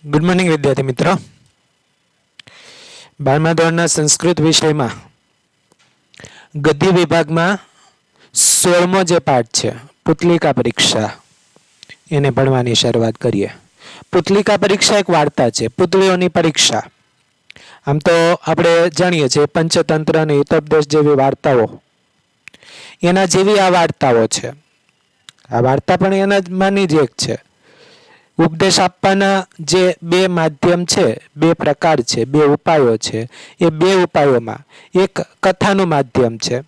Good morning विद्यार्थी मित्रों। 12मा ધોરણના સંસ્કૃત વિષયમાં ગદ્ય વિભાગમાં 16મો જે પાઠ છે પુતલિકા પરીક્ષા એને ભણવાની શરૂઆત કરીએ। પુતલિકા પરીક્ષા એક વાર્તા છે, પુતળીઓની પરીક્ષા। આમ તો આપણે જાણીએ છીએ પંચતંત્ર અને હિતોપદેશ જેવી વાર્તાઓ, એના જેવી આ વાર્તાઓ છે। આ વાર્તા પણ એના જ માની જ એક છે। ઉપદેશ આપવાના જે બે માધ્યમ છે, બે પ્રકાર છે, બે ઉપાયો છે। એ બે ઉપાયોમાં એક કથાનું માધ્યમ છે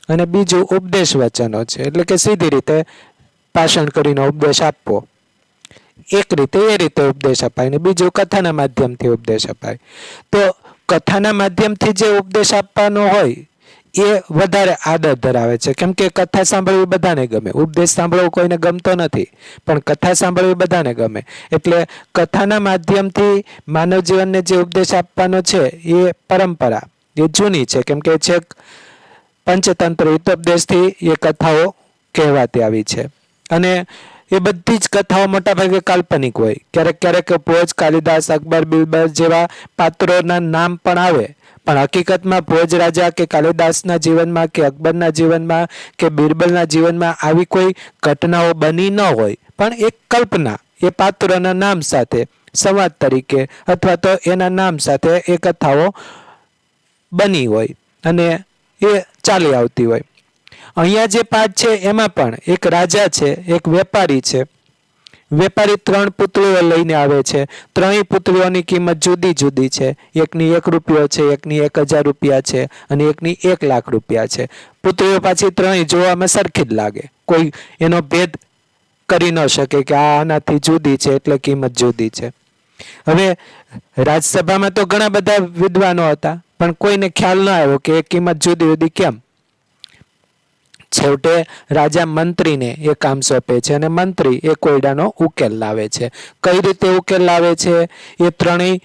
અને બીજું ઉપદેશ વચનો છે, એટલે કે સીધી રીતે ભાષણ કરીને ઉપદેશ આપવો। એક રીતે એ રીતે ઉપદેશ અપાય ને બીજું કથાના માધ્યમથી ઉપદેશ અપાય। તો કથાના માધ્યમથી જે ઉપદેશ આપવાનો હોય એ વધારે આદર ધરાવે છે, કેમ કે કથા સાંભળવી બધાને ગમે। ઉપદેશ સાંભળવો કોઈને ગમતો નથી, પણ કથા સાંભળવી બધાને ગમે। એટલે કથાના માધ્યમથી માનવ જીવનને જે ઉપદેશ આપવાનો છે એ પરંપરા એ જૂની છે, કેમ કે છેક પંચતંત્ર હિતોપદેશથી એ કથાઓ કહેવાતી આવી છે। અને એ બધી જ કથાઓ મોટાભાગે કાલ્પનિક હોય। ક્યારેક ક્યારેક ભોજ, કાલિદાસ, અકબર, બિરબલ જેવા પાત્રોના નામ પણ આવે, પણ હકીકતમાં ભોજ રાજા કે કાલિદાસના જીવનમાં કે અકબરના જીવનમાં કે બિરબલના જીવનમાં આવી કોઈ ઘટનાઓ બની ન હોય, પણ એક કલ્પના એ પાત્રોના નામ સાથે સંવાદ તરીકે અથવા તો એના નામ સાથે એ કથાઓ બની હોય અને એ ચાલી આવતી હોય। અહીંયા જે પાઠ છે એમાં પણ એક રાજા છે, એક વેપારી છે। વેપારી 3 પુતળીઓ લઈને આવે છે। ત્રણેય પુતળીઓની કિંમત જુદી જુદી છે। એકની 1 રૂપિયો છે, એકની 1000 રૂપિયા છે અને એકની 1 લાખ રૂપિયા છે। પુતળીઓ પાછી ત્રણેય જોવામાં સરખી જ લાગે, કોઈ એનો ભેદ કરી ન શકે કે આ આનાથી જુદી છે એટલે કિંમત જુદી છે। હવે રાજસભામાં તો ઘણા બધા વિદ્વાનો હતા, પણ કોઈને ખ્યાલ ન આવ્યો કે એ કિંમત જુદી જુદી કેમ। છેવટે રાજા મંત્રીને એ કામ સોંપે છે અને મંત્રી એ કોયડાનો ઉકેલ લાવે છે। કઈ રીતે ઉકેલ લાવે છે? એ ત્રણેય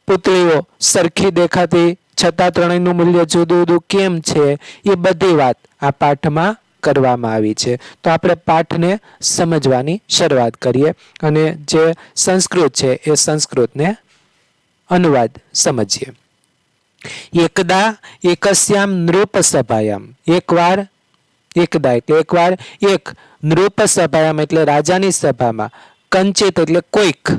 પુતળીઓ સરખી દેખાતી છતાં ત્રણેયનું મૂલ્ય જુદું જુદું કેમ છે એ બધી વાત આ પાઠમાં કરવામાં આવી છે। તો આપણે પાઠને સમજવાની શરૂઆત કરીએ અને જે સંસ્કૃત છે એ સંસ્કૃતને અનુવાદ સમજીએ। એકદા એકસ્યામ નૃપ સભાયામ, એકવાર એક નૃપ સભાયામ એટલે રાજાની સભામાં, કંચિત એટલે કોઈક,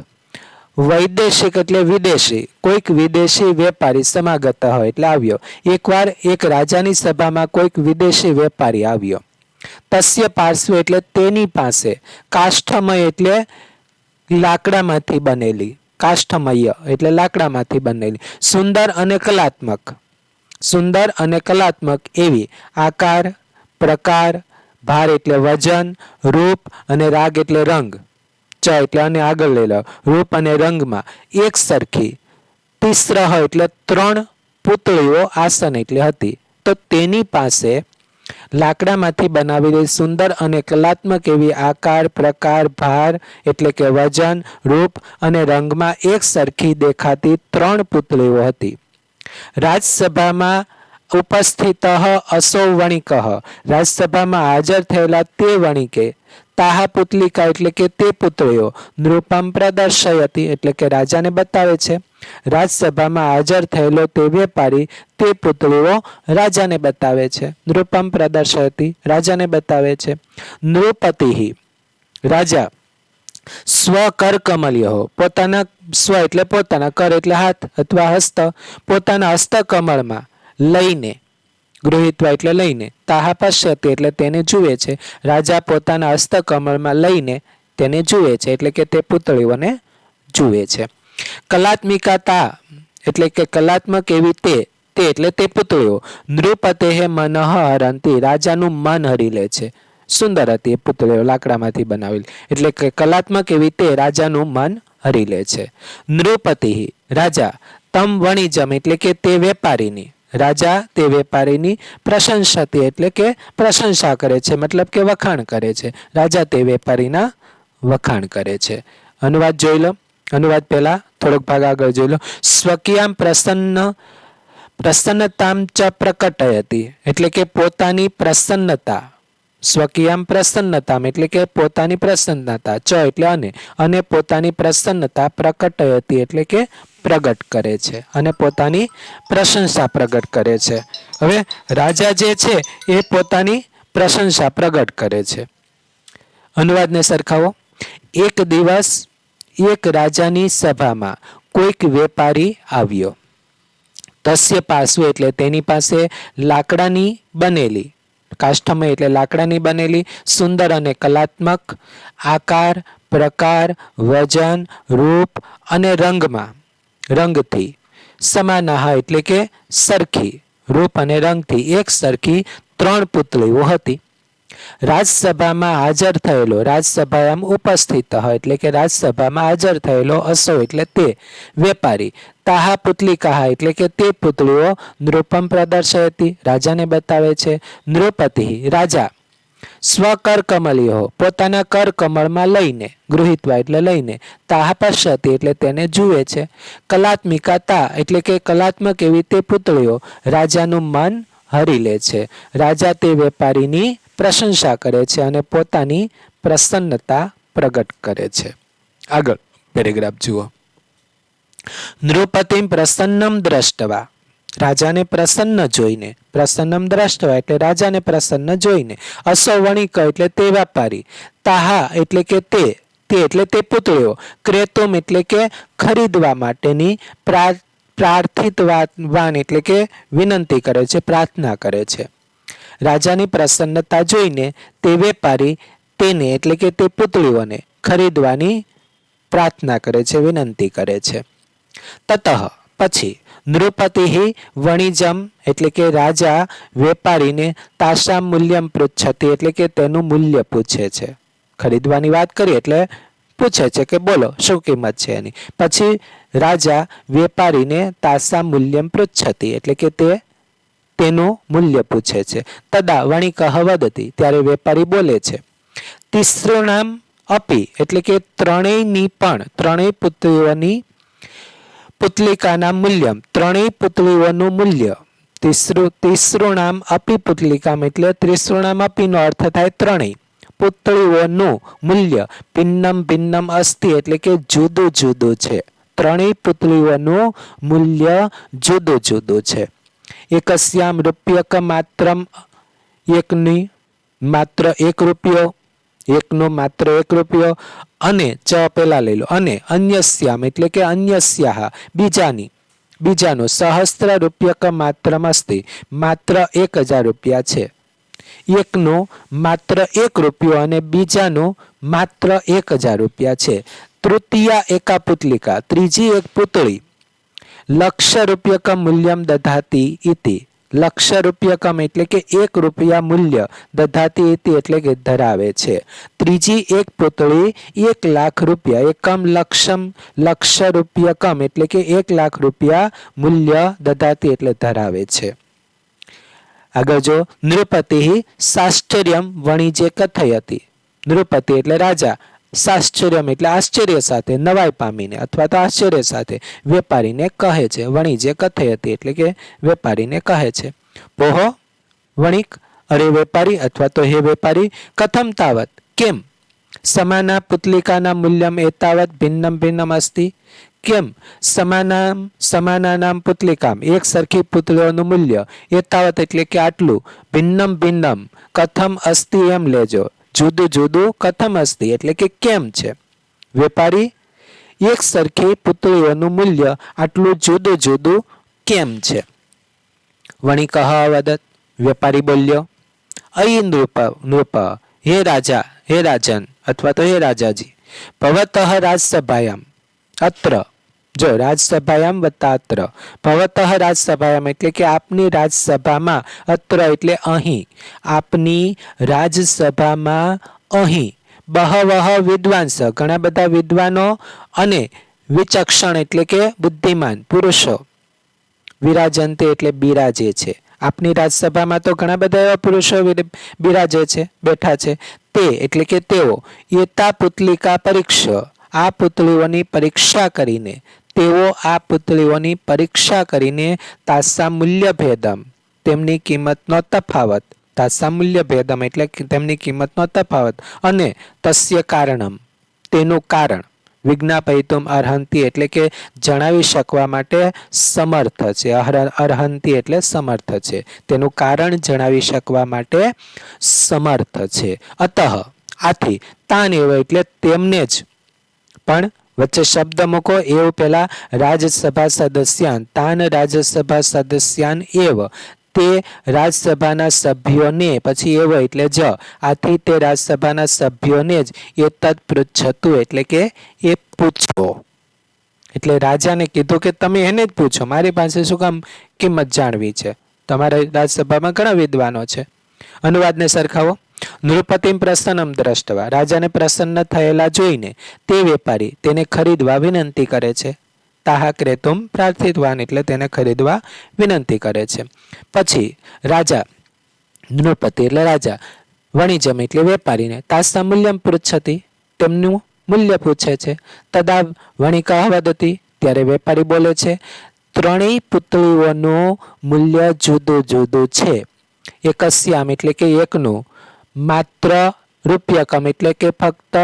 વૈદેશિક એટલે વિદેશી, કોઈક વિદેશી વેપારી સમાગત હોય એટલે આવ્યો। એકવાર એક રાજાની સભામાં કોઈક વિદેશી વેપારી આવ્યો। તસ્ય પાર્શ્વે એટલે તેની પાસે, કાષ્ઠમય એટલે લાકડામાંથી બનેલી, કાષ્ઠમય એટલે લાકડામાંથી બનેલી, સુંદર અને કલાત્મક એવી આકાર, પ્રકાર, ભાર એટલે વજન, રૂપ અને રાગ એટલે રંગ, ચ એટલે અને આગળ લઈ લો, રૂપ અને રંગમાં એક સરખી, તિસ્રહ એટલે 3 પુતળીઓ આસન એટલે હતી। તો તેની પાસે લાકડામાંથી બનાવેલી સુંદર અને કલાત્મક એવી આકાર, પ્રકાર, ભાર એટલે કે વજન, રૂપ અને રંગમાં એક સરખી દેખાતી 3 પુતળીઓ હતી। રાજસભામાં ઉપસ્થિત અસો વણિક, રાજસભામાં હાજર થયેલા તે વણિકે, તાહા પુતલિકા એટલે કે તે પુતળીઓ, નૃપમ પ્રદર્શયતી એટલે કે રાજાને બતાવે છે। રાજસભામાં હાજર થયેલો તે વેપારી તે પુતળીઓ રાજાને બતાવે છે। નૃપમ પ્રદર્શયતી રાજાને બતાવે છે। નૃપતિ રાજા, સ્વ કર કમલ્યો, પોતાના સ્વ એટલે પોતાના, કર એટલે હાથ અથવા હસ્ત, પોતાના હસ્તકમળમાં લઈને, ગૃહીત્વા એટલે લઈને, તાહા પશ્યતિ એટલે તેને જુએ છે। રાજા પોતાના હસ્તકમળમાં લઈને તેને જુએ છે, એટલે કે તે પુતળીઓને જુએ છે। કલાત્મિકાતા એટલે કે કલાત્મક એવી તે એટલે તે પુતળીઓ, નૃપતે મનઃ હરંતી રાજાનું મન હરી લે છે। સુંદર હતી એ પુતળીઓ, લાકડામાંથી બનાવેલી, એટલે કે કલાત્મક એવી તે રાજાનું મન હરી લે છે। નૃપતિ રાજા, તમ વણિજમ એટલે કે તે વેપારીની, રાજા તે વેપારીની પ્રશંસતી એટલે કે પ્રશંસા કરે છે, મતલબ કે વખાણ કરે છે। રાજા તે વેપારીના વખાણ કરે છે। અનુવાદ જોઈ લો। અનુવાદ પહેલા થોડોક ભાગ આગળ જોઈ લો। સ્વકીયામ પ્રસન્નતામ ચ પ્રકટયતી એટલે કે પોતાની પ્રસન્નતા, સ્વકીયામ પ્રસન્નતામ એટલે કે પોતાની પ્રસન્નતા, ચ એટલે અને પોતાની પ્રસન્નતા પ્રકટયતી એટલે કે પ્રગટ કરે છે અને પોતાની પ્રશંસા પ્રગટ કરે છે. હવે રાજા જે છે એ પોતાની પ્રશંસા પ્રગટ કરે છે. અનુવાદને સરખાવો. એક દિવસ એક રાજાની સભામાં કોઈક વેપારી આવ્યો. તસ્ય પાસુ એટલે તેની પાસે લાકડાની બનેલી, કાષ્ઠમય એટલે લાકડાની બનેલી સુંદર અને કલાત્મક આકાર, પ્રકાર, વજન, રૂપ અને રંગથી સમાનાહ એટલે કે સરખી, રૂપ અને રંગથી એક સરખી 3 પુતળીઓ હતી. રાજસભામાં હાજર થયેલો, રાજસભામાં ઉપસ્થિત એટલે કે રાજસભામાં હાજર થયેલો અસો એટલે તે વેપારી, તાહા પુતલિકાહ એટલે કે તે પુતળીઓ નૃપમ પ્રદર્શયતી રાજાને બતાવે છે. નૃપતિ રાજા સ્વકર કમલિયો પોતાના કર કમળમાં લઈને, ગૃહિત્વા એટલે લઈને, તાહા પશ્યતિ એટલે તેને જુએ છે. કલાત્મિકા તા એટલે કે કલાત્મક એવી તે પુતળીઓ રાજાનું મન હરી લે છે. રાજા તે વેપારીની પ્રશંસા કરે છે અને પોતાની પ્રસન્નતા પ્રગટ કરે છે. આગળ પેરેગ્રાફ જુઓ. નૃપતિમ પ્રસન્નમ દ્રષ્ટવા રાજાને પ્રસન્ન જોઈને, પ્રસન્નમ દ્રષ્ટવા એટલે રાજાને પ્રસન્ન જોઈને, અસો વણિક એટલે તે વેપારી, તાહા એટલે કે તે એટલે તે પુતળીઓ, ક્રેતુમ એટલે કે ખરીદવા માટેની, પ્રાર્થિતવાન એટલે કે વિનંતી કરે છે, પ્રાર્થના કરે છે. રાજાની પ્રસન્નતા જોઈને તે વેપારી તેને એટલે કે તે પુતળીઓને ખરીદવાની પ્રાર્થના કરે છે, વિનંતી કરે છે. તતઃ પછી નૃપતિ વણિજમ એટલે કે રાજા વેપારીને તાશામ મૂલ્યમ પૃચ્છતિ એટલે કે તેનું મૂલ્ય પૂછે છે. ખરીદવાની વાત કરી એટલે પૂછે છે કે બોલો શું કિંમત છે એની. પછી રાજા વેપારીને તાશામ મૂલ્યમ પૃચ્છતિ એટલે કે તેનું મૂલ્ય પૂછે છે. તદા વણિકઃ વદતિ ત્યારે વેપારી બોલે છે. તિસૃણામ અપી એટલે કે ત્રણેયની પણ, ત્રણેય પુત્રીઓની પુતલિકાના મૂલ્યમ ત્રણેય પુતળીઓનું મૂલ્ય. તિસૃણામ અપી પુતલિકામ એટલે ત્રિસૃણામ અપીનો અર્થ થાય ત્રણેય પુતળીઓનું મૂલ્ય ભિન્નમ અસ્તિ એટલે કે જુદું જુદું છે. ત્રણેય પુતળીઓનું મૂલ્ય જુદું જુદું છે. એકસ્યામ રૂપ્યક માત્રમ એકની માત્ર 1 રૂપિયો, એકનો માત્ર 1 રૂપિયો, અને ચ પેલા લઈ લો, અને અન્યસ્યામ એટલે કે અન્યસ્યાહ બીજાનું સહસ્ત્ર રૂપ્યક માત્રમ અસ્તિ માત્ર 1000 રૂપિયા છે. એકનો માત્ર 1 રૂપિયો અને બીજાનું માત્ર 1000 રૂપિયા છે. તૃતીયા એકા પુતલિકા ત્રીજી એક પુતળી લક્ષ રૂપ્યકમ મૂલ્યમ દધાતી ઇતિ, લક્ષ રૂપ્યકમ એટલે કે 1 રૂપિયા મૂલ્ય, દધાતી ઇતિ એટલે કે ધરાવે છે. ત્રીજી એક પુતળી 1 લાખ રૂપિયા, એકમ લક્ષ રૂપ્યકમ એટલે કે 1 લાખ રૂપિયા મૂલ્ય, દધાતી એટલે ધરાવે છે. આગળ જો નૃપતિ સાશ્ચર્યમ વણિજે કથયતિ. નૃપતિ એટલે રાજા, સાશ્ચર્યમ એટલે આશ્ચર્ય સાથે, નવાઈ પામીને અથવા તો આશ્ચર્ય સાથે વેપારીને કહે છે. વણિજે કથયતિ એટલે કે વેપારીને કહે છે. પોહો વણિક, અરે વેપારી અથવા તો હે વેપારી, કથમ તાવત કેમ, સમાના પુતલિકાના મૂલ્યમ એતાવત ભિન્નમ અસ્તિ કેમ સમાનાનામ પુતલિકામ એક સરખી પુતળીઓનું મૂલ્ય એતાવત એટલે કે આટલું, ભિન્નમ કથમ અસ્તિ એમ લેજો, જુદું જુદું કથમ અસ્તિ એટલે કે કેમ છે. વેપારી એક સરખી પુતળીઓનું મૂલ્ય આટલું જુદું જુદું કેમ છે. વણિકઃ વદત વેપારી બોલ્યો. અયી નૃપ હે રાજા, હે રાજન અથવા તો હે રાજાજી, ભવતઃ રાજસભાયામ અત્ર, જો રાજસભાયામ વત્તા અત્ર, ભવતઃ રાજસભાયામ એટલે કે આપની રાજસભામાં, અત્ર એટલે અહીં, આપની રાજસભામાં અહીં, બહવઃ વિદ્વાંસ ઘણા બધા વિદ્વાનો, અને વિચક્ષણ એટલે કે બુદ્ધિમાન પુરુષો, વિરાજંતે એટલે બિરાજે છે. આપની રાજસભામાં તો ઘણા બધા એવા પુરુષો બિરાજે છે, બેઠા છે. તે એટલે કે તેઓ, એતા પુતલિકા પરીક્ષા આ પુતળીઓની પરીક્ષા કરીને, તેઓ આ પુતળીઓની પરીક્ષા કરીને, તાસા મૂલ્ય ભેદમ તેમની કિંમતનો તફાવત, તાસા મૂલ્ય ભેદમ એટલે કે તેમની કિંમતનો તફાવત, અને તસ્ય કારણમ તેનું કારણ, વિજ્ઞાપયિતુમ અર્હંતિ એટલે કે જણાવી શકવા માટે સમર્થ છે. અર્હંતિ એટલે સમર્થ છે, તેનું કારણ જણાવી શકવા માટે સમર્થ છે. અતઃ આથી તાન એવ એટલે તેમને જ, પણ વચ્ચે શબ્દ મૂકો એવું પેલા રાજ્યસભા સદસ્યાન, તાન રાજ્યસભા સદસ્યાન એવ તે રાજ્યસભાના સભ્યોને, પછી એવ એટલે જ, આથી તે રાજ્યસભાના સભ્યોને જ એ તદ પૃચ્છતું એટલે કે એ પૂછો. એટલે રાજાને કીધું કે તમે એને જ પૂછો, મારી પાસે શું કામ કિંમત જાણવી છે? તમારા રાજ્યસભામાં ઘણા વિદ્વાનો છે. અનુવાદને સરખાવો. નૃપતિમ પ્રસન્નમ દ્રષ્ટવા, રાજાને પ્રસન્ન થયેલા જોઈને તે વેપારી તેને ખરીદવા વિનંતી કરે છે. તાહા ક્રેતુમ પ્રાર્થિતવાન એટલે તેને ખરીદવા વિનંતી કરે છે. પછી રાજા, નૃપતિ એટલે રાજા, વણિજમ એટલે વેપારીને તાસા મૂલ્યમ પૃચ્છતિ તેમનું મૂલ્ય પૂછે છે. તદા વણિકા વદતી ત્યારે વેપારી બોલે છે, ત્રણેય પુતળીઓનું મૂલ્ય જુદું જુદું છે. એકસ્યામ એટલે કે એકનું, માત્ર રૂપ્યકમ એટલે કે ફક્ત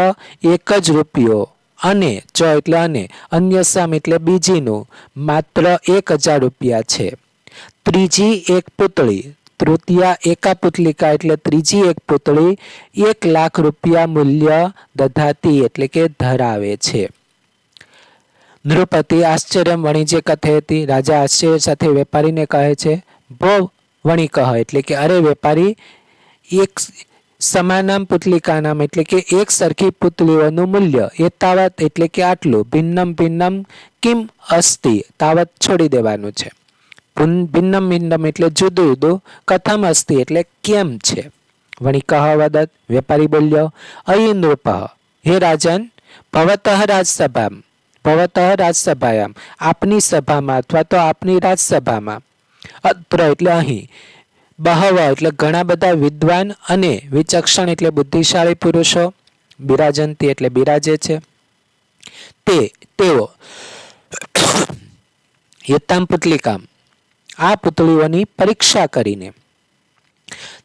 એક જ રૂપિયો, અને ચ એટલે અને, અન્યસામ એટલે બીજીનું, માત્ર 1000 રૂપિયા છે. ત્રીજી એક પુતળી, તૃતીયા એકા પુતલિકા એટલે ત્રીજી એક પુતળી 1,00,000 રૂપિયા મૂલ્ય દધાતી એટલે કે ધરાવે છે. નૃપતિ આશ્ચર્યમ વણિજ્ય કથયતિ, રાજા આશ્ચર્ય સાથે વેપારીને કહે છે. ભો વણિકઃ એટલે કે અરે વેપારી, એક સમાનામ પુતલિકાનામ એટલે કે એક સરખી પુતળીઓનું મૂલ્ય, એ તાવત એટલે કે આટલું, ભિન્નમ ભિન્નમ કિમ અસ્તિ તાવત છોડી દેવાનું છે. ભિન્નમ ભિન્નમ એટલે જુદું જુદું, કથમ અસ્તિ એટલે કેમ છે. વણિકઃ વદત વેપારી બોલ્યો, અયી નૃપઃ હે રાજન, ભવતઃ રાજસભાયામ આપની સભામાં અથવા તો આપની રાજસભામાં, અત્ર એટલે અહીં, બહવ એટલે ઘણા બધા વિદ્વાન અને વિચક્ષણ એટલે બુદ્ધિશાળી પુરુષો, બિરાજંતી એટલે બિરાજે છે. તેઓ યતામ પુતલિકામ આ પુતળીઓની પરીક્ષા કરીને,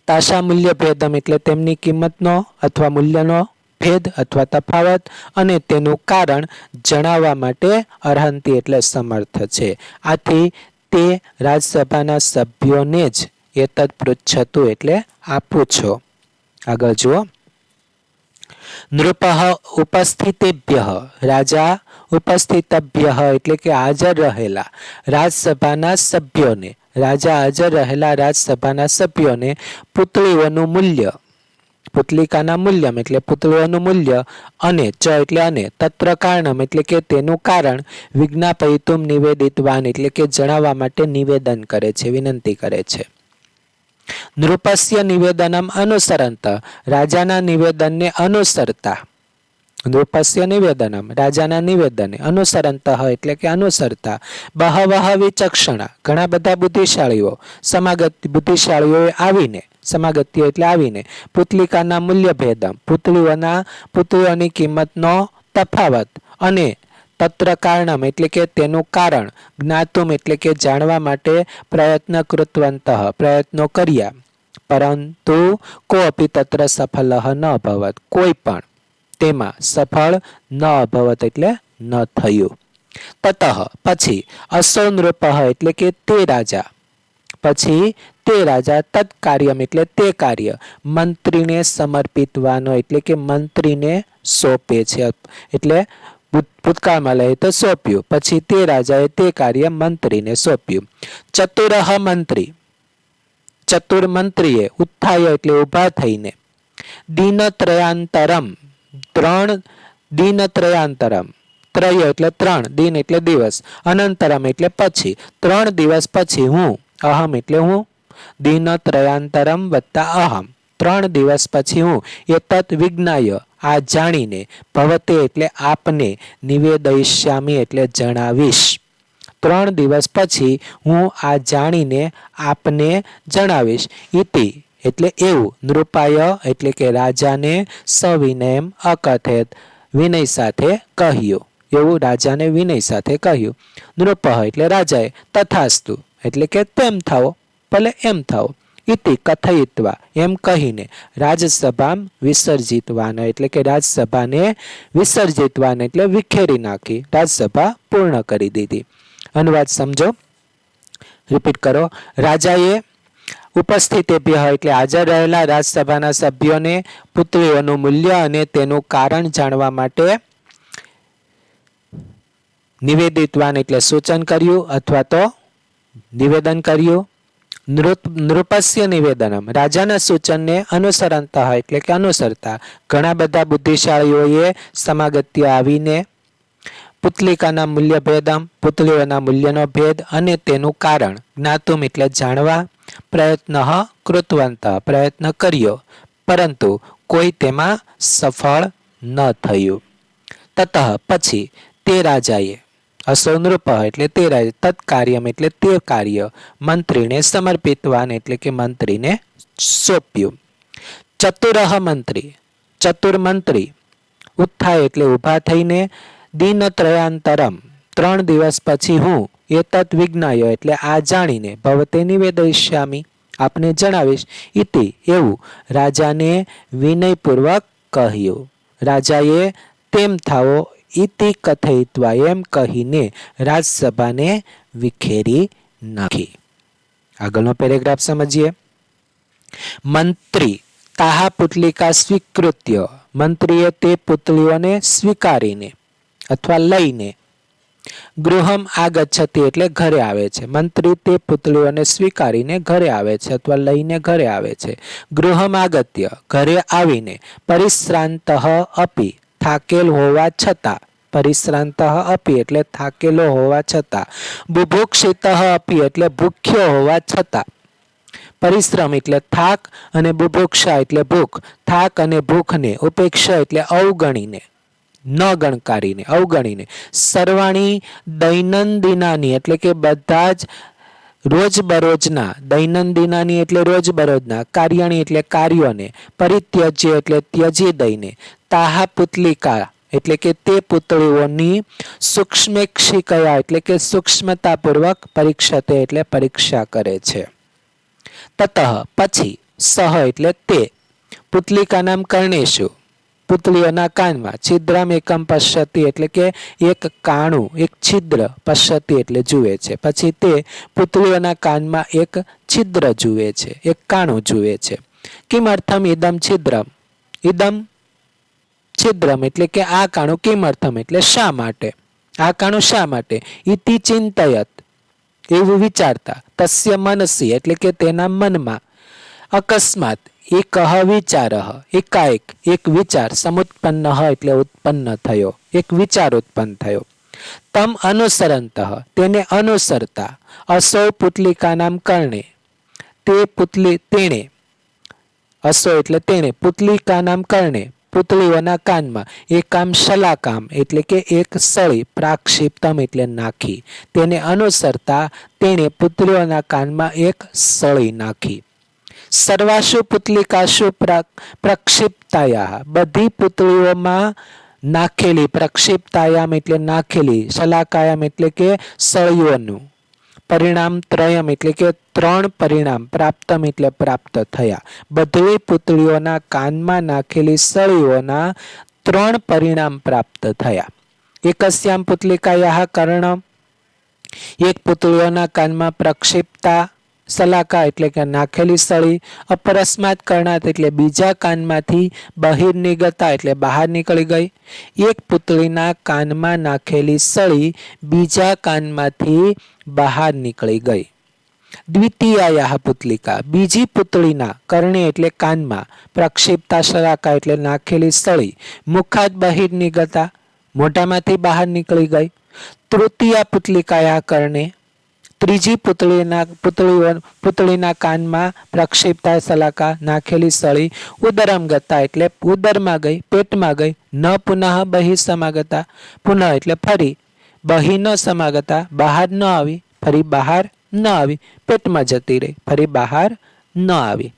તાશા મૂલ્ય ભેદમ એટલે તેમની કિંમતનો અથવા મૂલ્યનો ભેદ અથવા તફાવત, અને તેનું કારણ જણાવવા માટે અર્હંતી એટલે સમર્થ છે. આથી તે રાજ્યસભાના સભ્યોને જ એ તદ પૃચ્છતું એટલે આ પૂછો. આગળ જુઓ. નૃપઃ ઉપસ્થિતેભ્ય, રાજા ઉપસ્થિતભ્ય એટલે કે હાજર રહેલા રાજ્યસભાના સભ્યોને, રાજા હાજર રહેલા રાજ્યસભાના સભ્યોને પુતળીઓનું મૂલ્ય, પુતલિકાના મૂલ્યમ એટલે પુતળીઓનું મૂલ્ય, અને ચ એટલે અને, તત્ર કારણમ એટલે કે તેનું કારણ, વિજ્ઞાપયિતુમ નિવેદિતવાન એટલે કે જણાવવા માટે નિવેદન કરે છે, વિનંતી કરે છે. નૃપસ્ય નિવેદનમ અનુસરંત, રાજાના નિવેદનને અનુસરતા, નૃપસ્ય નિવેદનમ રાજાના નિવેદનને અનુસરંત એટલે કે અનુસરતા, બહવઃ વિચક્ષણા ઘણા બધા બુદ્ધિશાળીઓ, બુદ્ધિશાળીઓએ આવીને, સમાગત્ય એટલે આવીને, પુતલિકાના મૂલ્ય ભેદમ પુતળીઓની કિંમતનો તફાવત, અને તત્ર કારણમ એટલે કે તેનું કારણ, જ્ઞાતુમ એટલે કે જાણવા માટે પ્રયત્ન કૃતવંતઃ પ્રયત્નો કર્યા, પરંતુ કોપી તત્ર સફલઃ ન અભવત કોઈ પણ તેમાં સફળ ન અભવત એટલે ન થયું. તતઃ પછી અસો નૃપઃ એટલે કે તે રાજા, પછી તે રાજા તત્ કાર્યમ એટલે તે કાર્ય, મંત્રીને સમર્પિતવાનો એટલે કે મંત્રીને સોંપે છે, એટલે ભૂતકાળમાં લઈએ તો સોંપ્યું, પછી તે રાજાએ તે કાર્ય મંત્રીને સોંપ્યું. ચતુરઃ મંત્રી, ચતુર મંત્રીએ ઉત્થાય એટલે ઊભા થઈને, દિનત્રયાંતરમ દિનત્રયાંતરમ, ત્રય એટલે 3, દિન એટલે દિવસ, અનંતરમ એટલે પછી, 3 દિવસ પછી હું, અહમ એટલે હું, દિનત્રયાંતરમ વત્તા અહમ 3 દિવસ પછી હું, એ તત વિજ્ઞાય આ જાણીને, ભવતે એટલે આપને, નિવેદયિષ્યામી એટલે જણાવીશ. 3 દિવસ પછી હું આ જાણીને આપને જણાવીશ. ઇતિ એટલે એવું, નૃપાય એટલે કે રાજાને, સવિનયમ અકથેત વિનય સાથે કહ્યું, એવું રાજાને વિનય સાથે કહ્યું. નૃપઃ એટલે રાજાએ, તથાસ્તુ એટલે કે તેમ થાઓ, ભલે એમ થાઓ, ઇતિ કથયિત્વા એમ કહીને રાજસભામ વિસર્જિતવાન એટલે કે રાજસભાને વિસર્જિતવાન એટલે વિખેરી નાખી, રાજસભા પૂર્ણ કરી દીધી. અનુવાદ સમજો, રિપીટ કરો. રાજાએ ઉપસ્થિતેભ્યઃ એટલે હાજર રહેલા રાજસભાના સભ્યોને પુત્રીઓનું મૂલ્ય અને તેનું કારણ જાણવા માટે નિવેદિતવાન એટલે સૂચન કર્યું અથવા તો નિવેદન કર્યું. નૃપસ્ય નિવેદનમ રાજાના સૂચનને અનુસરંતઃ એટલે કે અનુસરતા ઘણા બધા બુદ્ધિશાળીઓએ સમાગત્ય આવીને પુતલિકાના મૂલ્ય ભેદમ પુતળીઓના મૂલ્યનો ભેદ અને તેનું કારણ જ્ઞાતુમ એટલે જાણવા પ્રયત્ન કૃતવંત પ્રયત્ન કર્યો, પરંતુ કોઈ તેમાં સફળ ન થયું. તતઃ પછી તે રાજાએ અસો નૃપ એટલે તે રાજા તત્કાર્યમ એટલે તે કાર્ય મંત્રીને સમર્પિતવાન એટલે કે મંત્રીને સોંપ્યું. ચતુરઃ મંત્રી ચતુર મંત્રી ઉત્થાય એટલે ઊભા થઈને દિનત્રયાંતરમ 3 દિવસ પછી હું એતત વિજ્ઞાય એટલે આ જાણીને ભવતે નિવેદયિષ્યામિ આપને જણાવીશ ઇતિ એવું રાજાને વિનયપૂર્વક કહ્યું. રાજાએ તેમ થાવો ઇતિ કથયિત્વા એમ કહીને રાજસભાને વિખેરી નાખી. આગળનો પેરેગ્રાફ સમજીએ. મંત્રી તાહા પુતલિકા સ્વીકૃત્ય મંત્રીએ તે પુતળીઓને સ્વીકારીને અથવા લઈને ગૃહમ આગચ્છતિ એટલે ઘરે આવે છે. મંત્રી તે પુતળીઓને સ્વીકારીને ઘરે આવે છે અથવા લઈને ઘરે આવે છે. ગૃહમ આગત્ય ઘરે આવીને પરિશ્રાંત અપી થાકેલ હોવા છતાં પરિશ્રાંત અપી એટલે થાકેલો હોવા છતાં બુભુક્ષિત અપી એટલે ભૂખ્યો હોવા છતાં પરિશ્રમ એટલે થાક અને બુભુક્ષા એટલે ભૂખ થાક અને ભૂખને ઉપેક્ષા એટલે અવગણીને ન ગણકારીને અવગણીને સર્વાણી દૈનંદિનાની એટલે કે બધા જ રોજબરોજના દૈનંદિનાની એટલે રોજબરોજના કાર્યાણી એટલે કાર્યોને પરિત્યજ્ય એટલે ત્યજી દઈને તાહા પુતલિકા એટલે કે તે પુતળીઓની સૂક્ષ્મેક્ષિકયા એટલે કે સૂક્ષ્મતાપૂર્વક પરીક્ષતે એટલે પરીક્ષા કરે છે. તતઃ પછી સહ એટલે તે પુતલિકાનામ કર્ણેશુ પુતળીઓના કાનમાં છિદ્રમ એકમ પશ્યતિ એટલે કે એક કાણું એક છિદ્ર પશ્યતિ એટલે જુએ છે. પછી તે પુતળીઓના કાનમાં એક છિદ્ર જુએ છે, એક કાણું જુએ છે. કિમર્થમ ઇદમ છિદ્રમ ઇદમ છિદ્રમ એટલે કે આ કાણું કિમર્થમ એટલે શા માટે, આ કાણું શા માટે. ઇતિ ચિંતયત એવું વિચારતા તસ્ય મનસી એટલે કે તેના મનમાં અકસ્માત એક વિચાર એકાએક એક વિચાર સમુત્પન્ન એટલે ઉત્પન્ન થયો, એક વિચાર ઉત્પન્ન થયો. તમ અનુસરંત તેને અનુસરતા અસો પુતલિકાનામ કર્ણે તે તેણે અસો એટલે તેણે પુતલિકાનામ કર્ણે પુતળીઓના કાનમાં એકામ શલાકામ એટલે કે એક સળી પ્રાક્ષિપ્તમ એટલે નાખી. તેને અનુસરતા તેણે પુતળીઓના કાનમાં એક સળી નાખી. સર્વાસુ પુતલિકાશુ પ્રક્ષિપ્તાયા બધી પુતળીઓમાં નાખેલી પ્રક્ષિપ્તાયામ એટલે નાખેલી શલાકાયામ એટલે કે સળીઓનું પરિણામ ત્રયમ એટલે કે 3 પરિણામ પ્રાપ્તમ એટલે પ્રાપ્ત થયા. બધી પુતળીઓના કાનમાં નાખેલી સળીઓના 3 પરિણામ પ્રાપ્ત થયા. એકસ્યામ પુતલિકાયાહ કર્ણમ એક પુતળીઓના કાનમાં પ્રક્ષિપ્તા સલાકા એટલે કે નાખેલી સળી અપરસ્માત કર્ણાત એટલે બીજા કાનમાંથી બહિર્નિગતા એટલે બહાર નીકળી ગઈ. એક પુતળીના કાનમાં નાખેલી સળી બીજા કાનમાંથી બહાર નીકળી ગઈ. દ્વિતીયાયાહ પુતલિકા બીજી પુતળીના કર્ણે એટલે કાનમાં પ્રક્ષિપ્તા સલાકા એટલે નાખેલી સળી મુખાત બહિર્નિગતા મોઢામાંથી બહાર નીકળી ગઈ. તૃતીયા પુતલિકાયા કર્ણે ત્રીજી પુતળીના કાનમાં પ્રક્ષિપ્તા સલાકા નાખેલી સળી ઉદરમ ગતા એટલે ઉદરમાં ગઈ, પેટમાં ગઈ. ન પુનઃ બહિ સમાગતા પુનઃ એટલે ફરી બહિ ન સમાગતા બહાર ન આવી, ફરી બહાર ન આવી, પેટમાં જતી રહી, ફરી બહાર ન આવી.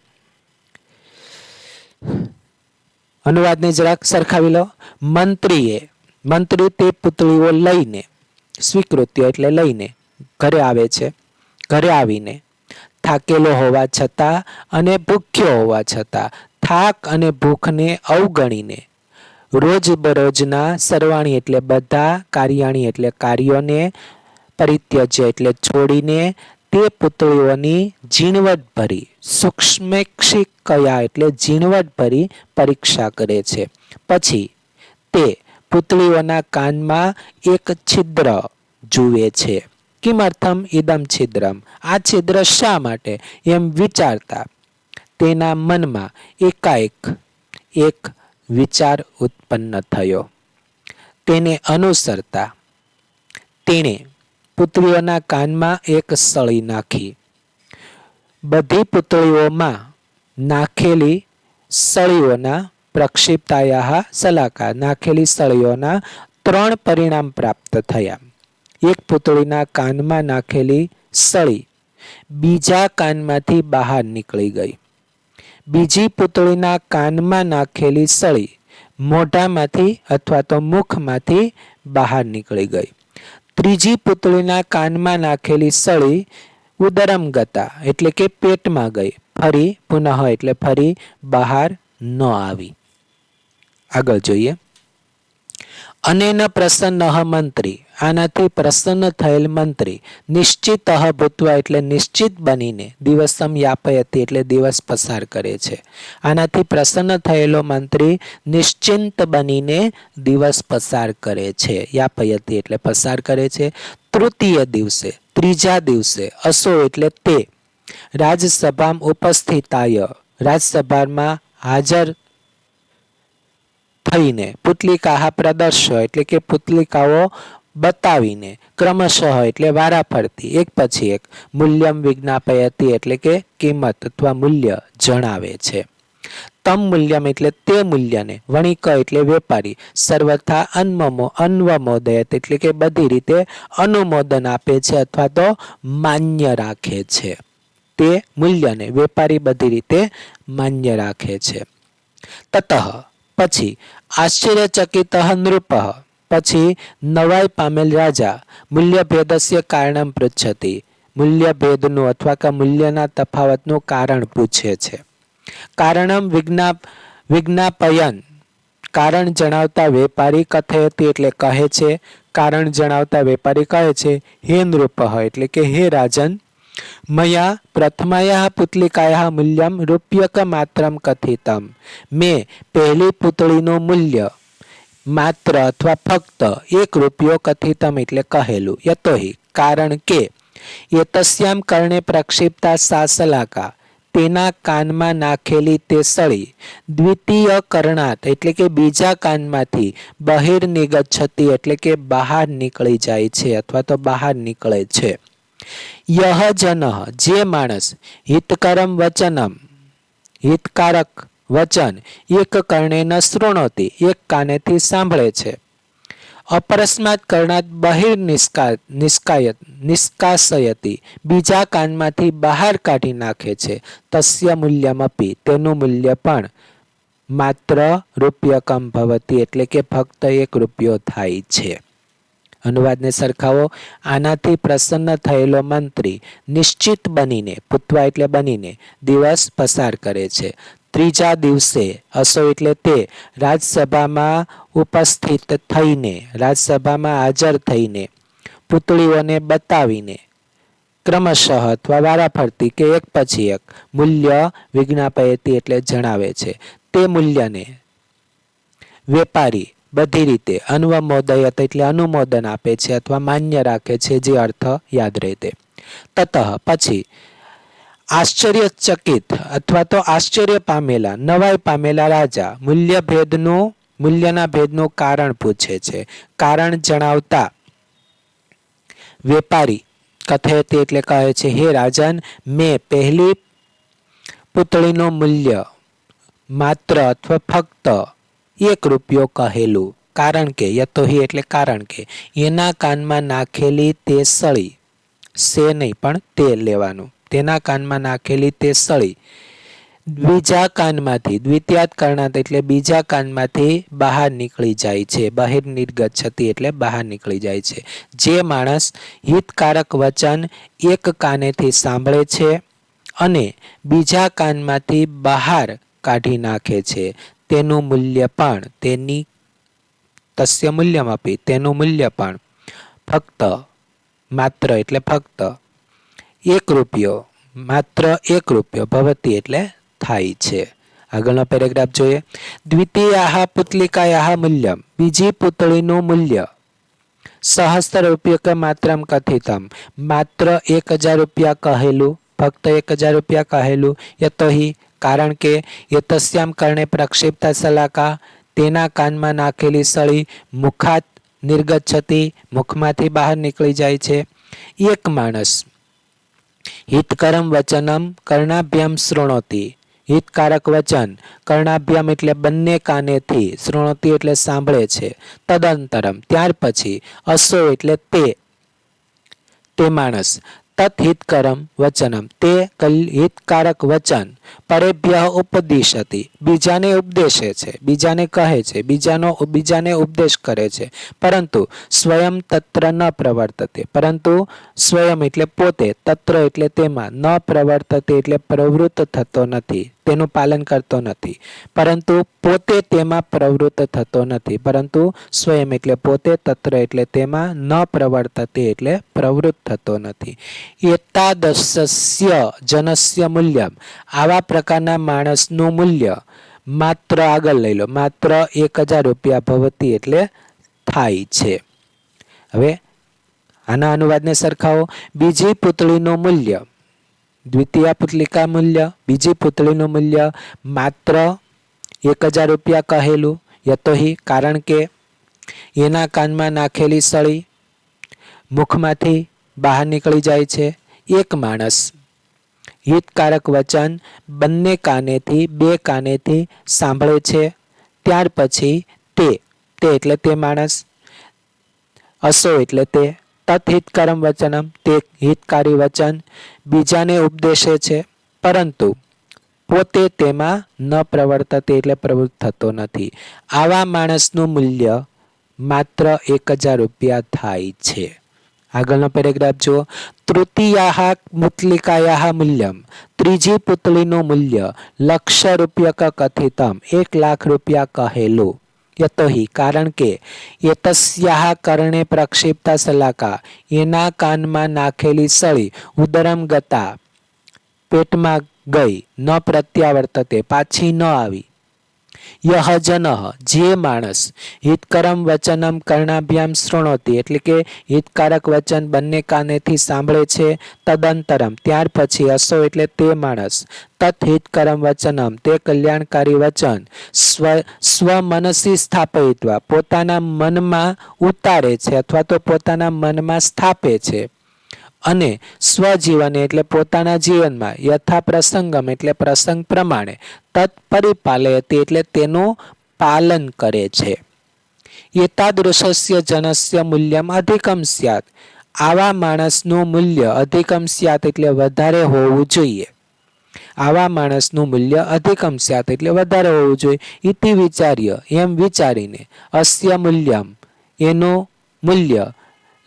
અનુવાદને જરાક સરખાવી લો. મંત્રી તે પુતળીઓ લઈને સ્વીકૃત્ય એટલે લઈને ઘરે આવે છે. ઘરે આવીને થાકેલો હોવા છતાં અને ભૂખ્યો હોવા છતાં થાક અને ભૂખને અવગણીને રોજબરોજના સર્વાણી એટલે બધા, કાર્યાણી એટલે કાર્યોને, પરિત્યજ્ય એટલે છોડીને તે પુતળીઓની ઝીણવટ ભરી, સૂક્ષ્મેક્ષિકયા એટલે ઝીણવટ ભરી પરીક્ષા કરે છે. પછી તે પુતળીઓના કાનમાં એક છિદ્ર જુએ છે. કિમર્થમ ઇદમ છિદ્રમ, આ છિદ્ર શા માટે એમ વિચારતા તેના મનમાં એકાએક એક વિચાર ઉત્પન્ન થયો. તેને અનુસરતા તેણે પુતળીઓના કાનમાં એક સળી નાખી. બધી પુતળીઓમાં નાખેલી સળીઓના પ્રક્ષિપ્તાયાહ સલાકા, નાખેલી સળીઓના 3 પરિણામ પ્રાપ્ત થયા. એક પુતળીના કાનમાં નાખેલી સળી બીજા કાનમાંથી બહાર નીકળી ગઈ. બીજી પુતળીના કાનમાં નાખેલી સળી મોઢામાંથી અથવા તો મુખમાંથી બહાર નીકળી ગઈ. ત્રીજી પુતળીના કાનમાં નાખેલી સળી ઉદરમ ગતા એટલે કે પેટમાં ગઈ, ફરી પુનઃ એટલે ફરી બહાર ન આવી. આગળ જોઈએ. અનેન પ્રસન્ન મંત્રી, આનાથી પ્રસન્ન થયેલ મંત્રી નિશ્ચિત ભૂત્વા એટલે નિશ્ચિત બનીને દિવસમ યાપયતી એટલે દિવસ પસાર કરે છે. આનાથી પ્રસન્ન થયેલો મંત્રી નિશ્ચિંત બનીને દિવસ પસાર કરે છે. યાપયતી એટલે પસાર કરે છે. તૃતીય દિવસે, ત્રીજા દિવસે, અસો એટલે તે, રાજસભામાં ઉપસ્થિતાય રાજસભામાં હાજર થઈને, પુતલિકા પ્રદર્શ એટલે કે પુતલિકાઓ બતાવીને, ક્રમશઃ એટલે વારાફરતી એક પછી એક, મૂલ્યમ વિજ્ઞાપયતી એટલે કે કિંમત અથવા મૂલ્ય જણાવે છે. તમ મૂલ્યમ એટલે તે મૂલ્યને, વણિક એટલે વેપારી, સર્વથા અન્વમોદયત એટલે કે બધી રીતે અનુમોદન આપે છે અથવા તો માન્ય રાખે છે. તે મૂલ્યને વેપારી બધી રીતે માન્ય રાખે છે. તતઃ પછી આશ્ચર્યચકિત નૃપ, પછી નવાઈ પામેલ રાજા મૂલ્યભેદસ્ય કારણમ પૃચ્છતિ, મૂલ્યભેદનું અથવા કે મૂલ્યના તફાવતનું કારણ પૂછે છે. કારણમ વિજ્ઞાપયન, કારણ જણાવતા વેપારી કથયતી એટલે કહે છે. કારણ જણાવતા વેપારી કહે છે, હે નૃપ એટલે કે હે રાજન, મયા પ્રથમાયાહ પુતલિકાયાહ મૂલ્યમ રૂપ્યક માત્રમ કથિતમ, મેં પહેલી પુતળીનું મૂલ્ય માત્ર અથવા ફક્ત ₹1 કથિતમ એટલે કહેલું. યતોહિ કારણ કે એતસ્યામ કર્ણે પ્રક્ષિપ્તા સા સલાકા, તેના કાનમાં નાખેલી તે સળી દ્વિતીય કર્ણાત એટલે કે બીજા કાનમાંથી બહિર્નિગચ્છતિ એટલે કે બહાર નીકળી જાય છે અથવા તો બહાર નીકળે છે. યહ જન, જે માણસ હિતકરમ વચનમ, હિતકારક વચન એક કર્ણેન શૃણોતિ એક કાનેથી સાંભળે છે, અપરસ્માત કર્ણાત નિષ્કાસયતિ બીજા કાનમાંથી બહાર કાઢી નાખે છે, તસ્ય મૂલ્યમપી તેનું મૂલ્ય પણ માત્ર રૂપ્યકમ ભવતી એટલે કે ફક્ત ₹1 થાય છે. અનુવાદને સરખાવો. આનાથી પ્રસન્ન થયેલો મંત્રી નિશ્ચિત બનીને, પૂતવા એટલે બનીને, દિવસ પસાર કરે છે. ત્રીજા દિવસે, અસો એટલે તે, રાજસભામાં ઉપસ્થિત થઈને, રાજસભામાં હાજર થઈને, પુતળીઓને બતાવીને, ક્રમશઃ અથવા વારાફરતી કે એક પછી એક, મૂલ્ય વિજ્ઞાપયતી એટલે જણાવે છે. તે મૂલ્યને વેપારી બધી રીતે અન્વમોદયત એટલે અનુમોદન આપે છે અથવા માન્ય રાખે છે, જે અર્થ યાદ રહે તે. તતઃ પછી આશ્ચર્યચકિત અથવા તો આશ્ચર્ય પામેલા, નવાઈ પામેલા રાજા મૂલ્યના ભેદનું કારણ પૂછે છે. કારણ જણાવતા વેપારી કથયતી એટલે કહે છે, હે રાજન, મેં પહેલી પુતળીનું મૂલ્ય માત્ર અથવા ફક્ત ₹1 કહેલું. કારણ કે, યતોહિ એટલે કારણ કે, એના કાનમાં નાખેલી તે સળી, સે નહીં પણ તે લેવાનું, તેના કાનમાં નાખેલી તે સળી બીજા કાનમાંથી, દ્વિતીયાત કર્ણાત એટલે બીજા કાનમાંથી બહાર નીકળી જાય છે. બહિર્નિર્ગચ્છતિ એટલે બહાર નીકળી જાય છે. જે માણસ હિતકારક વચન એક કાનેથી સાંભળે છે, અને બીજા કાનમાંથી બહાર કાઢી નાખે છે તેનું મૂલ્ય પણ તેની તસ્ય મૂલ્યમપી તેનું મૂલ્ય પણ ફક્ત માત્ર એટલે ફક્ત 1 રૂપિયો માત્ર 1 રૂપિયો ભવતી એટલે થાય છે. આગળનો પેરેગ્રાફ જોઈએ. દ્વિતીયાહ પુતલિકાયાહ મૂલ્યમ, બીજી પુતળીનું મૂલ્ય સહસ્ત્ર રૂપિયા માત્રમ કથિતમ, માત્ર 1000 રૂપિયા કહેલું, ફક્ત 1000 રૂપિયા કહેલું. યતોહિ કારણ કે યતસ્યામ કર્ણે પ્રક્ષિપ્તા શલાકા, તેના કાનમાં નાખેલી સળી મુખાત નિર્ગચ્છતિ, મુખમાંથી બહાર નીકળી જાય છે. એક માણસ હિતકરમ વચનમ કર્ણાભ્યામ શૃણોતિ, હિતકારક વચન કર્ણાભ્યામ એટલે બંને કાનેથી, શૃણોતિ એટલે સાંભળે છે. તદંતરમ ત્યાર પછી, અસો એટલે તે માણસ, તત હિતકરમ વચનમ તે હિતકારક વચન પરેભ્ય ઉપદિશતિ બીજાને ઉપદેશે છે, બીજાને કહે છે, બીજાને ઉપદેશ કરે છે. પરંતુ સ્વયં તત્ર ન પ્રવર્તતે, પરંતુ સ્વયં એટલે પોતે, તત્ર એટલે તેમાં, ન પ્રવર્તતે એટલે પ્રવૃત્ત થતો નથી, તેનું પાલન કરતો નથી. પરંતુ પોતે તેમાં પ્રવૃત્ત થતો નથી, પરંતુ સ્વયં એટલે પોતે, તત્ર એટલે તેમાં, ન પ્રવર્તતે એટલે પ્રવૃત્ત થતો નથી. એતાદૃશસ્ય જનસ્ય મૂલ્યમ, આવા પ્રકારના માણસનું મૂલ્ય માત્ર, આગળ લઈ લો, માત્ર 1000 રૂપિયા ભવતી એટલે થાય છે. હવે આના અનુવાદને સરખાવો. બીજી પુતળીનું મૂલ્ય, દ્વિતીય પુતલિકા મૂલ્ય, બીજી પુતળીનું મૂલ્ય માત્ર 1000 રૂપિયા કહેલું. યતોહિ કારણ કે એના કાનમાં નાખેલી સળી મુખમાંથી બહાર નીકળી જાય છે. એક માણસ હિતકારક વચન બંને કાનેથી, બે કાનેથી સાંભળે છે. ત્યાર પછી તે એટલે તે માણસ, અસો એટલે તે, તત હિતકરમ વચનમ તે હિતકારી વચન બીજાને ઉપદેશે છે. પરંતુ પોતે તેમાં ન પ્રવર્તતે એટલે પ્રવૃત્ત થતો નથી. આવા માણસનું મૂલ્ય માત્ર 1000 રૂપિયા થાય છે. આગળનો પેરેગ્રાફ જુઓ. તૃતીયાહ મુતલિકાયાહ મૂલ્યમ, ત્રીજી પુતળીનું મૂલ્ય લક્ષ રૂપ્યક કથિતમ, 1 લાખ રૂપિયા કહેલું. યતોહિ કારણ કે એતસ્યાહ કર્ણે પ્રક્ષિપ્તા શલાકા, એના કાનમાં નાખેલી સળી ઉદરમ ગતા પેટમાં ગઈ, ન પ્રત્યાવર્તતે પાછી ન આવી. યહ જનઃ જે માણસ હિતકરમ વચનમ કર્ણાભ્યામ શૃણોતિ એટલે કે હિતકારક વચન બંને કાનેથી સાંભળે છે. તદંતરમ ત્યાર પછી, અસો એટલે તે માણસ, તત હિતકરમ વચનમ તે કલ્યાણકારી વચન સ્વમનસી સ્થાપયિત્વા પોતાના મનમાં ઉતારે છે અથવા તો પોતાના મનમાં સ્થાપે છે. અને સ્વજીવને એટલે પોતાના જીવનમાં, યથા પ્રસંગમ એટલે પ્રસંગ પ્રમાણે, તત પરિપાલયતી એટલે તેનું પાલન કરે છે. એતાદૃશસ્ય જનસ્ય મૂલ્યમ અધિકમ સ્યાત, આવા માણસનું મૂલ્ય અધિકમ સ્યાત એટલે વધારે હોવું જોઈએ. આવા માણસનું મૂલ્ય અધિકમ સ્યાત એટલે વધારે હોવું જોઈએ. ઇતિ વિચાર્ય એમ વિચારીને, અસ્ય મૂલ્યમ એનું મૂલ્ય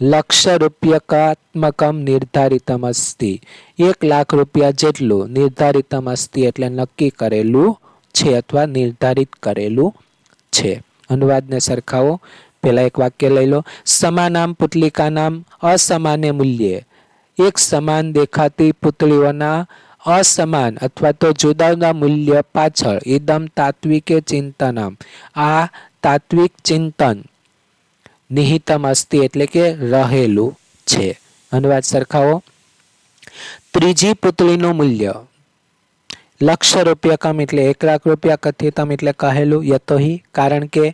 લક્ષ રૂપ્યકાત્મકમ નિર્ધારિતમ અસ્તિ, 1 લાખ રૂપિયા જેટલું નિર્ધારિતમ અસ્તિ એટલે નક્કી કરેલું છે અથવા નિર્ધારિત કરેલું છે. અનુવાદને સરખાવો. પહેલા એક વાક્ય લઈ લો. સમાનામ પુતલિકાનામ અસમાન્ય મૂલ્યે, એક સમાન દેખાતી પુતળીઓના અસમાન અથવા તો જુદા જુદા મૂલ્ય પાછળ, ઇદમ તાત્વિકે ચિંતનમ આ તાત્વિક ચિંતન, નિહિતમ અસ્તિ એટલે કે રહેલું છે. અનુવાદ સરખાવો. ત્રીજી પુતળીનું મૂલ્ય લક્ષ રૂપ્યકમ એટલે 1 લાખ રૂપિયા કથિતમ એટલે કહેલું. યતોહિ કારણ કે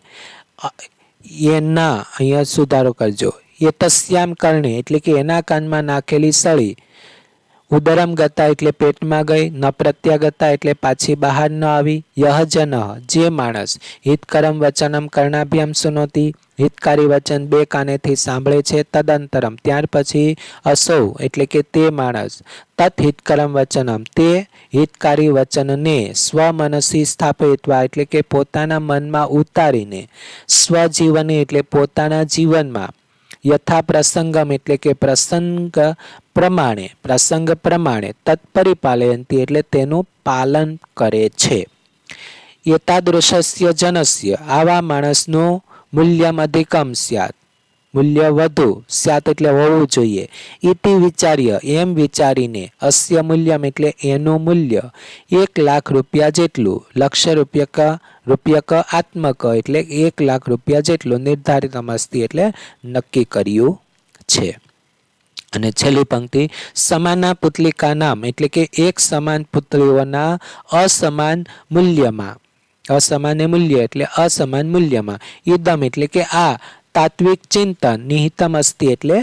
એના, અહીંયા સુધારો કરજો, એતસ્યામ કર્ણે એટલે કે એના કાનમાં નાખેલી સળી ઉદરમ ગતા એટલે પેટમાં ગઈ, ન પ્રત્યાગતા એટલે પાછી બહાર ન આવી. યહ જનઃ જે માણસ હિતકરમ વચનમ કર્ણાભ્યામ સુનોતિ હિતકારી વચન બે કાનેથી સાંભળે છે. તદંતરમ ત્યાર પછી, અસૌ એટલે કે તે માણસ, તત હિતકરમ વચનમ તે હિતકારી વચનને સ્વમનસી સ્થાપયિત્વા એટલે કે પોતાના મનમાં ઉતારીને, સ્વજીવને એટલે પોતાના જીવનમાં, યથા પ્રસંગમ એટલે કે પ્રસંગ પ્રમાણે તત્પરિપાલયંતી એટલે તેનું પાલન કરે છે. એતાદૃશસ્ય જનસ્ય આવા માણસનું મૂલ્યમ અધિકમ સ્યાત મૂલ્ય વધુ સ્યાત એટલે હોવું જોઈએ. ઇતિ વિચાર્ય એમ વિચારીને અસ્ય મૂલ્યમ એટલે એનું મૂલ્ય 1,00,000 રૂપિયા જેટલું લક્ષ રૂપ્યક આત્મક એટલે 1,00,000 રૂપિયા જેટલું નિર્ધારિત અમસ્તી એટલે નક્કી કર્યું છે. અને છેલ્લી પંક્તિ સમાના પુતલિકા નામ એટલે કે એક સમાન પુત્રીઓના અસમાન મૂલ્યમાં એટલે અસમાન મૂલ્યમાં ઈદમ એટલે કે આ તાત્વિક ચિંતન નિહિતમ અસ્તિ એટલે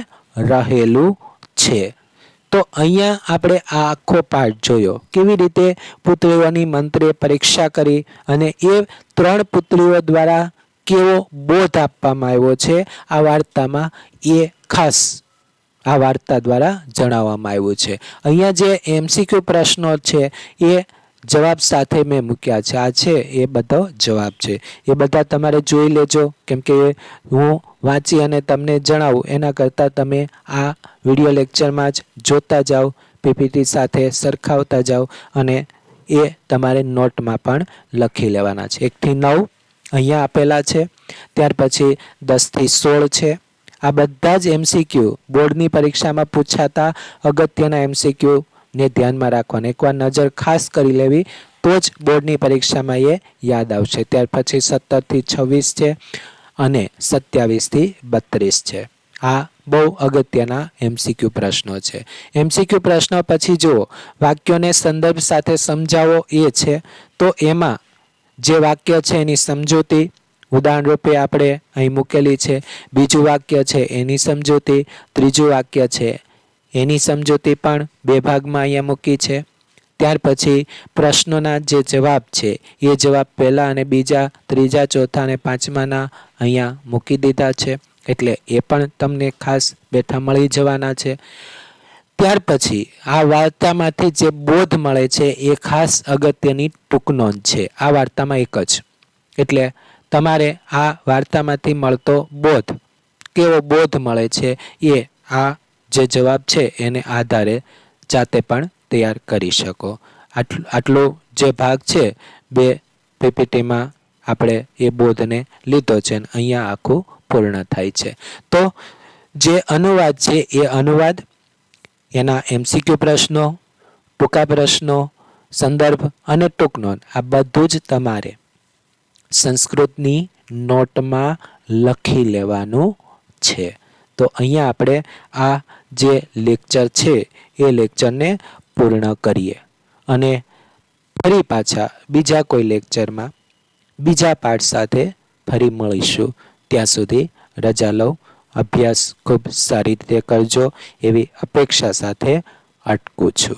રહેલું છે. તો અહીંયા આપણે આ આખો પાઠ જોયો કેવી રીતે પુત્રીઓની મંત્રીએ પરીક્ષા કરી અને એ 3 પુત્રીઓ દ્વારા કેવો બોધ આપવામાં આવ્યો છે આ વાર્તામાં એ ખાસ આ વાર્તા દ્વારા જણાવવામાં આવ્યું છે. અહીંયા જે MCQ પ્રશ્નો છે એ જવાબ સાથે મેં મૂક્યા છે. આ છે એ બધો જવાબ છે. એ બધા તમારે જોઈ લેજો કેમ કે હું વાંચી અને તમને જણાવું એના કરતાં તમે આ વિડીયો લેક્ચરમાં જ જોતા જાઓ, પીપીટી સાથે સરખાવતા જાઓ અને એ તમારે નોટમાં પણ લખી લેવાના છે. 1 થી 9 અહીંયા આપેલા છે, ત્યાર પછી 10 થી 16 છે. આ બધા જ MCQ બોર્ડની પરીક્ષામાં પૂછાતા અગત્યના MCQ ને ધ્યાનમાં રાખવાના. એકવાર નજર ખાસ કરી લેવી તો જ બોર્ડની પરીક્ષામાં એ યાદ આવશે. ત્યાર પછી 17 થી 26 છે અને 27 થી 32 છે. આ બહુ અગત્યના MCQ પ્રશ્નો છે. MCQ પ્રશ્નો પછી જુઓ વાક્યોને સંદર્ભ સાથે સમજાવો એ છે. તો એમાં જે વાક્ય છે એની સમજૂતી ઉદાહરણ રૂપે આપણે અહીં મૂકેલી છે. બીજું વાક્ય છે એની સમજૂતી, ત્રીજું વાક્ય છે એની સમજૂતી પણ 2 ભાગમાં અહીંયા મૂકી છે. ત્યાર પછી પ્રશ્નોના જે જવાબ છે એ જવાબ પહેલા અને બીજા, ત્રીજા, ચોથા અને પાંચમાના અહીંયા મૂકી દીધા છે એટલે એ પણ તમને ખાસ બેઠા મળી જવાના છે. ત્યાર પછી આ વાર્તામાંથી જે બોધ મળે છે એ ખાસ અગત્યની ટૂંક નોંધ છે આ વાર્તામાં એક જ. એટલે તમારે આ વાર્તામાંથી મળતો બોધ કેવો બોધ મળે છે એ આ જે જવાબ છે એને આધારે જાતે પણ તૈયાર કરી શકો. આટલો જે ભાગ છે 2 PPTમાં આપણે એ બોધને લીધો છે અને અહીંયા આખું પૂર્ણ થાય છે. તો જે અનુવાદ છે એ અનુવાદ એના MCQ પ્રશ્નો, ટૂંકા પ્રશ્નો, સંદર્ભ અને ટૂંક નોંધ આ બધું જ તમારે સંસ્કૃતની નોટમાં લખી લેવાનું છે. તો અહીંયા આપણે આ જે લેક્ચર છે એ લેક્ચરને પૂર્ણ કરીએ અને ફરી પાછા બીજા કોઈ લેક્ચરમાં બીજા પાઠ સાથે ફરી મળીશું. ત્યાં સુધી રજા લો. અભ્યાસ ખૂબ સારી રીતે કરજો એવી અપેક્ષા સાથે અટકું છું.